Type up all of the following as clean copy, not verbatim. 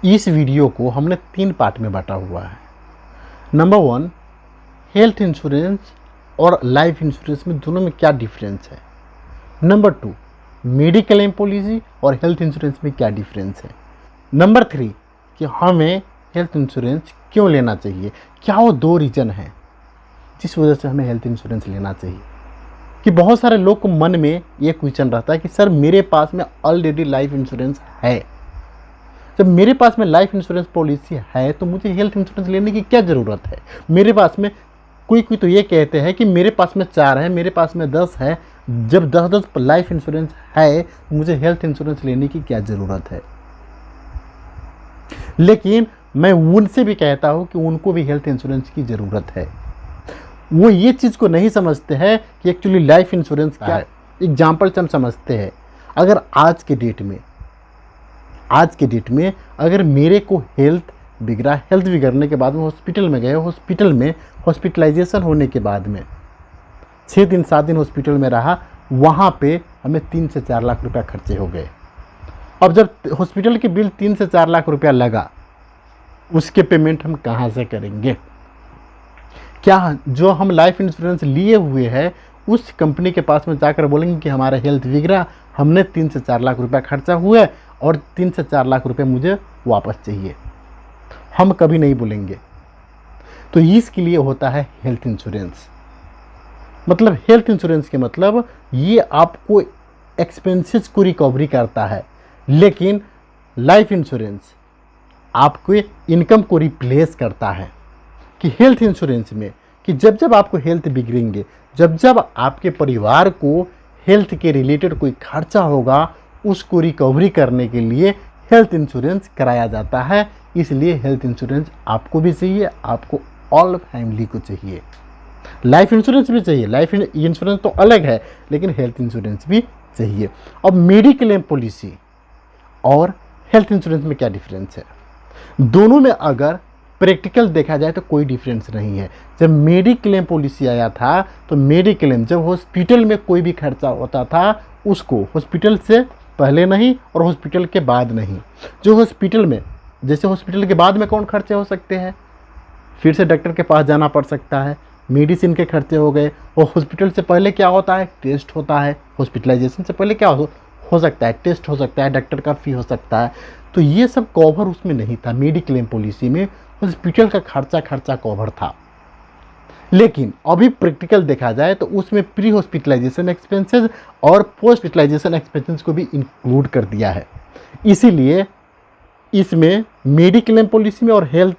इस वीडियो को हमने 3 पार्ट में बांटा हुआ है। नंबर 1, हेल्थ इंश्योरेंस और लाइफ इंश्योरेंस में दोनों में क्या डिफरेंस है। नंबर 2, मेडिकल क्लेम पॉलिसी और हेल्थ इंश्योरेंस में क्या डिफरेंस है। नंबर 3, कि हमें हेल्थ इंश्योरेंस क्यों लेना चाहिए, क्या वो 2 रीज़न हैं जिस वजह से हमें हेल्थ इंश्योरेंस लेना चाहिए। कि बहुत सारे लोग को मन में ये क्वेश्चन रहता है कि सर मेरे पास में ऑलरेडी लाइफ इंश्योरेंस है, जब मेरे पास में लाइफ इंश्योरेंस पॉलिसी है तो मुझे हेल्थ इंश्योरेंस लेने की क्या ज़रूरत है। मेरे पास में कोई तो ये कहते हैं कि मेरे पास में 4 है, मेरे पास में 10 है, जब 10 लाइफ इंश्योरेंस है तो मुझे हेल्थ इंश्योरेंस लेने की क्या ज़रूरत है। लेकिन मैं उनसे भी कहता हूँ कि उनको भी हेल्थ इंश्योरेंस की ज़रूरत है। वो ये चीज़ को नहीं समझते हैं कि एक्चुअली लाइफ इंश्योरेंस क्या है। एग्जाम्पल से हम समझते हैं, अगर आज के डेट में अगर मेरे को हेल्थ बिगड़ने के बाद में हॉस्पिटल में गए, हॉस्पिटल में हॉस्पिटलाइजेशन होने के बाद में 6 दिन 7 दिन हॉस्पिटल में रहा, वहाँ पे हमें 3 से 4 लाख रुपया खर्चे हो गए। अब जब हॉस्पिटल के बिल 3 से 4 लाख रुपया लगा, उसके पेमेंट हम कहाँ से करेंगे। क्या जो हम लाइफ इंश्योरेंस लिए हुए हैं उस कंपनी के पास में जाकर बोलेंगे कि हमारा हेल्थ बिगड़ा, हमने 3 से 4 लाख रुपया खर्चा हुआ है और 3 से 4 लाख रुपए मुझे वापस चाहिए। हम कभी नहीं बोलेंगे। तो इसके लिए होता है हेल्थ इंश्योरेंस। मतलब हेल्थ इंश्योरेंस के मतलब ये आपको एक्सपेंसेस को रिकवरी करता है, लेकिन लाइफ इंश्योरेंस आपको इनकम को रिप्लेस करता है। कि हेल्थ इंश्योरेंस में कि जब जब आपको हेल्थ बिगड़ेंगे, जब जब आपके परिवार को हेल्थ के रिलेटेड कोई खर्चा होगा, उसको रिकवरी करने के लिए हेल्थ इंश्योरेंस कराया जाता है। इसलिए हेल्थ इंश्योरेंस आपको भी चाहिए, आपको ऑल फैमिली को चाहिए। लाइफ इंश्योरेंस भी चाहिए, लाइफ इंश्योरेंस तो अलग है, लेकिन हेल्थ इंश्योरेंस भी चाहिए। अब मेडिकल क्लेम पॉलिसी और हेल्थ इंश्योरेंस में क्या डिफरेंस है। दोनों में अगर प्रैक्टिकल देखा जाए तो कोई डिफरेंस नहीं है। जब मेडिकल क्लेम पॉलिसी आया था तो मेडिकल क्लेम जब हॉस्पिटल में कोई भी खर्चा होता था, उसको हॉस्पिटल से पहले नहीं और हॉस्पिटल के बाद नहीं। जो हॉस्पिटल में, जैसे हॉस्पिटल के बाद में कौन खर्चे हो सकते हैं, फिर से डॉक्टर के पास जाना पड़ सकता है, मेडिसिन के खर्चे हो गए। और हॉस्पिटल से पहले क्या होता है, टेस्ट होता है। हॉस्पिटलाइजेशन से पहले क्या हो सकता है, टेस्ट हो सकता है, डॉक्टर का फी हो सकता है। तो ये सब कवर उसमें नहीं था। मेडिकल क्लेम पॉलिसी में हॉस्पिटल का खर्चा कवर था। लेकिन अभी प्रैक्टिकल देखा जाए तो उसमें प्री हॉस्पिटलाइजेशन एक्सपेंसेस और पोस्ट हॉस्पिटलाइजेशन एक्सपेंसेस को भी इंक्लूड कर दिया है। इसीलिए इसमें मेडिकल क्लेम पॉलिसी में और हेल्थ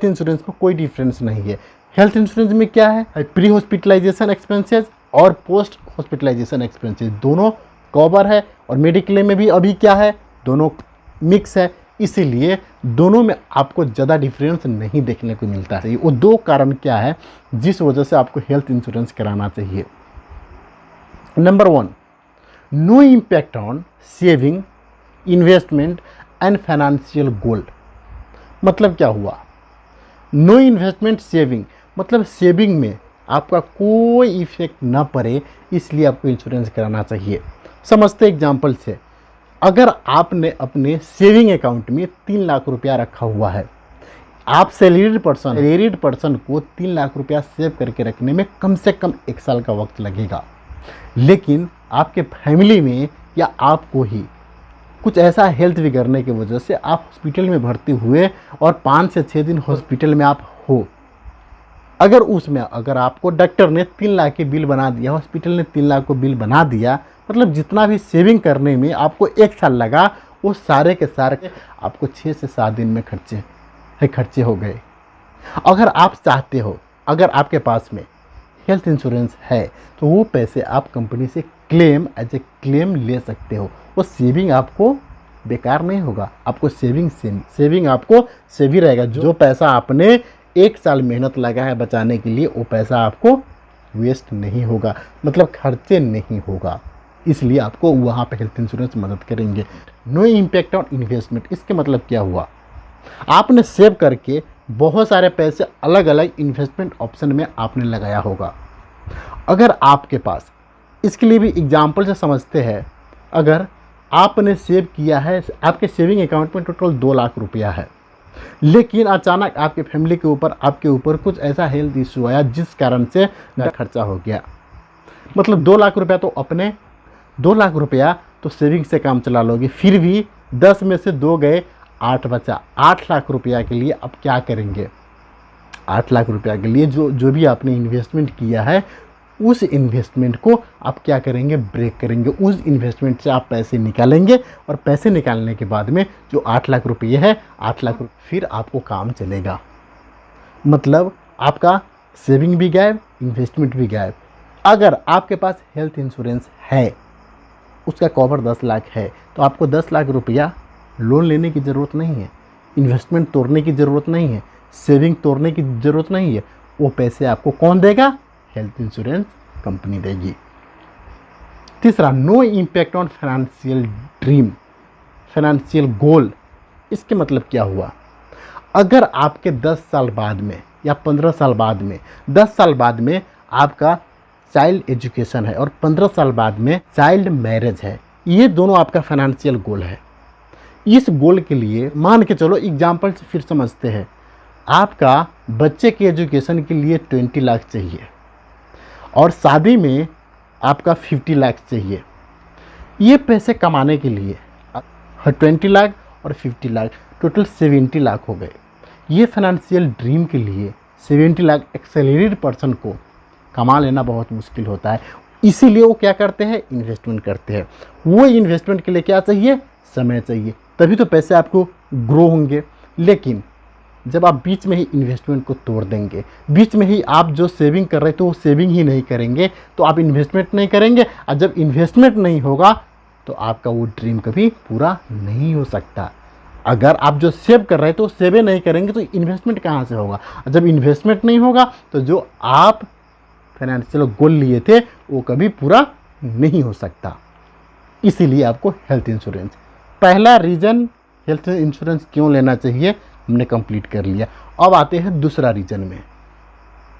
इंश्योरेंस में कोई डिफरेंस नहीं है। हेल्थ इंश्योरेंस में क्या है, प्री हॉस्पिटलाइजेशन एक्सपेंसेस और पोस्ट हॉस्पिटलाइजेशन एक्सपेंसेस दोनों कवर है। और मेडिकल क्लेम में भी अभी क्या है, दोनों मिक्स है। इसीलिए दोनों में आपको ज़्यादा डिफरेंस नहीं देखने को मिलता है। वो 2 कारण क्या है जिस वजह से आपको हेल्थ इंश्योरेंस कराना चाहिए। Number 1, no impact on saving, investment and financial goal. मतलब क्या हुआ, नो इन्वेस्टमेंट सेविंग मतलब सेविंग में आपका कोई इफेक्ट ना पड़े, इसलिए आपको इंश्योरेंस कराना चाहिए। समझते एग्जाम्पल से, अगर आपने अपने सेविंग अकाउंट में 3 लाख रुपया रखा हुआ है, आप सैलरीड पर्सन को 3 लाख रुपया सेव करके रखने में कम से कम 1 साल का वक्त लगेगा। लेकिन आपके फैमिली में या आपको ही कुछ ऐसा हेल्थ बिगड़ने की वजह से आप हॉस्पिटल में भर्ती हुए और 5 से 6 दिन हॉस्पिटल में आप हो। अगर आपको डॉक्टर ने 3 लाख की बिल बना दिया, हॉस्पिटल ने 3 लाख को बिल बना दिया, मतलब जितना भी सेविंग करने में आपको 1 साल लगा, वो सारे के सारे आपको 6 से 7 दिन में खर्चे हो गए। अगर आप चाहते हो, अगर आपके पास में हेल्थ इंश्योरेंस है तो वो पैसे आप कंपनी से एज ए क्लेम ले सकते हो। वो सेविंग आपको बेकार नहीं होगा, आपको सेविंग आपको सेव ही रहेगा। जो पैसा आपने 1 साल मेहनत लगा है बचाने के लिए, वो पैसा आपको वेस्ट नहीं होगा, मतलब खर्चे नहीं होगा। इसलिए आपको वहाँ पे हेल्थ इंश्योरेंस मदद करेंगे। नो इम्पैक्ट ऑन इन्वेस्टमेंट, इसके मतलब क्या हुआ, आपने सेव करके बहुत सारे पैसे अलग अलग इन्वेस्टमेंट ऑप्शन में आपने लगाया होगा। अगर आपके पास, इसके लिए भी एग्जाम्पल से समझते हैं, अगर आपने सेव किया है, आपके सेविंग अकाउंट में टोटल 2 लाख रुपया है, लेकिन अचानक आपके फैमिली के ऊपर, आपके ऊपर कुछ ऐसा हेल्थ इशू आया जिस कारण से खर्चा हो गया। मतलब 2 लाख रुपया तो अपने, 2 लाख रुपया तो सेविंग से काम चला लोगे, फिर भी 10 में से 2 गए, 8 बचा। 8 लाख रुपया के लिए अब क्या करेंगे? 8 लाख रुपया के लिए जो भी आपने इन्वेस्टमेंट किया है, उस इन्वेस्टमेंट को आप क्या करेंगे? ब्रेक करेंगे। उस इन्वेस्टमेंट से आप पैसे निकालेंगे और पैसे निकालने के बाद में जो 8 लाख रुपये है, 8 लाख फिर आपको काम चलेगा। मतलब आपका सेविंग भी गायब, इन्वेस्टमेंट भी गायब। अगर आपके पास हेल्थ इंश्योरेंस है, उसका कवर 10 लाख है, तो आपको 10 लाख रुपया लोन लेने की ज़रूरत नहीं है, इन्वेस्टमेंट तोड़ने की ज़रूरत नहीं है, सेविंग तोड़ने की ज़रूरत नहीं है। वो पैसे आपको कौन देगा? हेल्थ इंश्योरेंस कंपनी देगी। तीसरा, no impact on financial dream, financial goal. इसके मतलब क्या हुआ? अगर आपके 10 साल बाद में या 15 साल बाद में, 10 साल बाद में आपका चाइल्ड एजुकेशन है और 15 साल बाद में चाइल्ड मैरिज है, ये दोनों आपका फाइनेंशियल गोल है। इस गोल के लिए मान के चलो, एग्जाम्पल से फिर समझते हैं, आपका बच्चे के एजुकेशन के लिए 20 लाख चाहिए और शादी में आपका 50 लाख चाहिए। ये पैसे कमाने के लिए 20 लाख और 50 लाख, टोटल 70 लाख हो गए। ये फाइनेंशियल ड्रीम के लिए 70 लाख एक्सेलरेटेड पर्सन को कमा लेना बहुत मुश्किल होता है। इसीलिए वो क्या करते हैं? इन्वेस्टमेंट करते हैं। वो इन्वेस्टमेंट के लिए क्या चाहिए? समय चाहिए, तभी तो पैसे आपको ग्रो होंगे। लेकिन जब आप बीच में ही इन्वेस्टमेंट को तोड़ देंगे, बीच में ही आप जो सेविंग कर रहे थे वो सेविंग ही नहीं करेंगे, तो आप इन्वेस्टमेंट नहीं करेंगे, और जब इन्वेस्टमेंट नहीं होगा तो आपका वो ड्रीम कभी पूरा नहीं हो सकता। अगर आप जो सेव कर रहे थे वो सेवे नहीं करेंगे तो इन्वेस्टमेंट कहाँ से होगा? और जब इन्वेस्टमेंट नहीं होगा तो जो आप फाइनेंशियल गोल लिए थे वो कभी पूरा नहीं हो सकता। इसीलिए आपको हेल्थ इंश्योरेंस, पहला रीज़न हेल्थ इंश्योरेंस क्यों लेना चाहिए हमने कंप्लीट कर लिया। अब आते हैं दूसरा रीज़न में,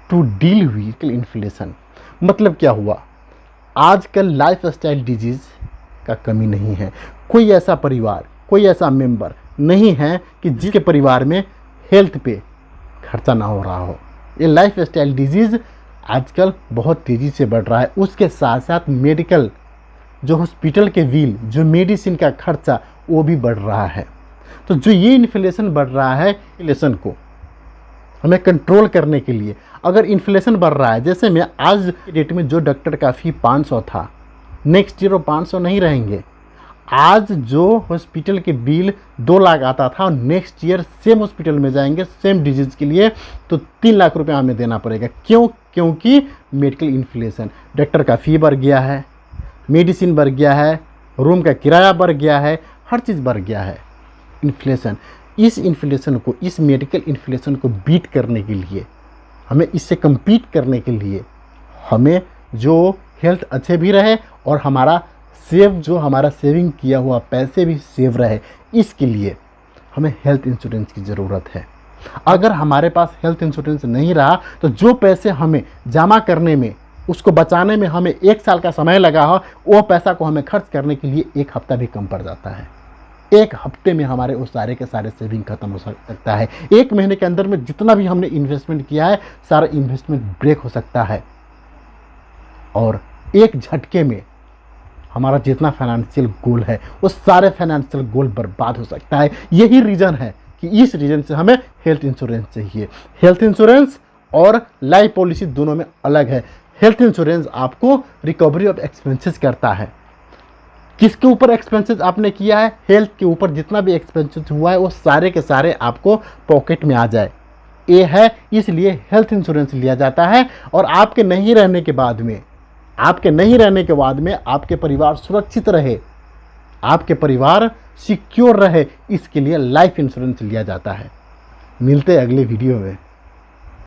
टू डील विद इन्फ्लेशन। मतलब क्या हुआ? आजकल लाइफ स्टाइल डिजीज़ का कमी नहीं है। कोई ऐसा परिवार, कोई ऐसा मेंबर नहीं है कि जिसके परिवार में हेल्थ पे खर्चा ना हो रहा हो। ये लाइफ स्टाइल डिजीज़ आजकल बहुत तेज़ी से बढ़ रहा है। उसके साथ साथ मेडिकल, जो हॉस्पिटल के बिल, जो मेडिसिन का खर्चा, वो भी बढ़ रहा है। तो जो ये इन्फ्लेशन बढ़ रहा है, इन्फ्लेशन को हमें कंट्रोल करने के लिए, अगर इन्फ्लेशन बढ़ रहा है, जैसे मैं आज की डेट में जो डॉक्टर का फ़ी 500 था, नेक्स्ट ईयर वो 500 नहीं रहेंगे। आज जो हॉस्पिटल के बिल 2 लाख आता था, नेक्स्ट ईयर सेम हॉस्पिटल में जाएंगे सेम डिजीज़ के लिए तो 3 लाख रुपया हमें देना पड़ेगा। क्यों? क्योंकि मेडिकल इन्फ्लेशन, डॉक्टर का फ़ी बढ़ गया है, मेडिसिन बढ़ गया है, रूम का किराया बढ़ गया है, हर चीज़ बढ़ गया है। इन्फ्लेशन, इस इन्फ्लेशन को, इस मेडिकल इन्फ्लेशन को बीट करने के लिए, हमें इससे कम्पीट करने के लिए, हमें जो हेल्थ अच्छे भी रहे और हमारा सेविंग किया हुआ पैसे भी सेव रहे, इसके लिए हमें हेल्थ इंश्योरेंस की ज़रूरत है। अगर हमारे पास हेल्थ इंश्योरेंस नहीं रहा तो जो पैसे हमें जमा करने में, उसको बचाने में हमें 1 साल का समय लगा हो, वो पैसा को हमें खर्च करने के लिए 1 हफ्ता भी कम पड़ जाता है। 1 हफ्ते में हमारे वो सारे के सारे सेविंग खत्म हो सकता है। 1 महीने के अंदर में जितना भी हमने इन्वेस्टमेंट किया है, सारा इन्वेस्टमेंट ब्रेक हो सकता है और एक झटके में हमारा जितना फाइनेंशियल गोल है वो सारे फाइनेंशियल गोल बर्बाद हो सकता है। यही रीज़न है कि इस रीज़न से हमें हेल्थ इंश्योरेंस चाहिए। हेल्थ इंश्योरेंस और लाइफ पॉलिसी दोनों में अलग है। हेल्थ इंश्योरेंस आपको रिकवरी ऑफ एक्सपेंसेस करता है। किसके ऊपर एक्सपेंसेस आपने किया है? हेल्थ के ऊपर जितना भी एक्सपेंसेस हुआ है वो सारे के सारे आपको पॉकेट में आ जाए, ये है। इसलिए हेल्थ इंश्योरेंस लिया जाता है और आपके नहीं रहने के बाद में, आपके परिवार सुरक्षित रहे, आपके परिवार सिक्योर रहे, इसके लिए लाइफ इंश्योरेंस लिया जाता है। मिलते हैं अगले वीडियो में।